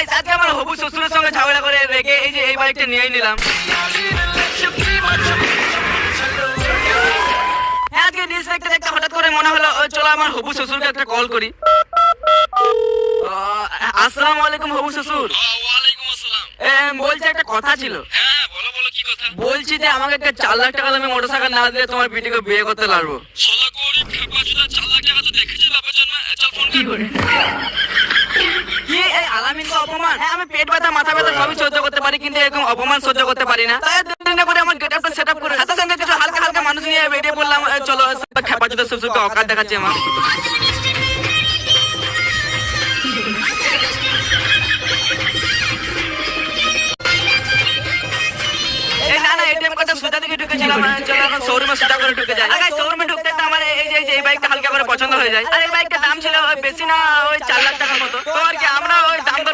Guys আজকে আমার হবু শ্বশুরের সঙ্গে ঝগড়া করে রেখে এই যে এই বাইকটা নিয়ে নিলাম। হ্যাঁ আজকে নিউজ দেখতে দেখতে হঠাৎ করে মনে হলো চলো আমার হবু শ্বশুরকে একটা কল করি। আসসালামু আলাইকুম হবু শ্বশুর। ওয়ালাইকুম আসসালাম। বলছি একটা কথা ছিল। হ্যাঁ বলো বলো কি কথা? বলছি যে আমাকে একটা 4 লাখ টাকা দামে মোটরসাইকেল না দিলে তোমার বিটিকে বিয়ে করতে পারবো। শালা গরিব খেপা চোদা 4 লাখ টাকা তো দেখেছিস বাপের জন্য। চল ফোন কর। কি এই আলামিন তো অপমান? হ্যাঁ আমি পেট ব্যথা মাথা ব্যথা সবই সহ্য করতে পারি কিন্তু এরকম অপমান সহ্য করতে পারি না। তাই দিন করে আমার গেটআপটা সেটআপ করে সাথে সঙ্গে কিছু হালকা হালকা মানুষ নিয়ে বেরিয়ে পড়লাম। চলো খেপা চোদা শ্বশুরকে অকাত দেখাচ্ছে আমার। এই না না এটিএম কার্ডটা সুতা দিকে ঢুকেছিলাম। চলো এখন শোরুমে সুতা করে ঢুকে যাই। আগে শোরুমে ঢুকতে তো আমার এই বাইকটা হালকা করে পছন্দ হয়ে যায়। আর এই বাইকটার দাম ছিল বেশি না ওই 4 লাখ টাকার মতো। তো আর কি আমরা ওই দাম দর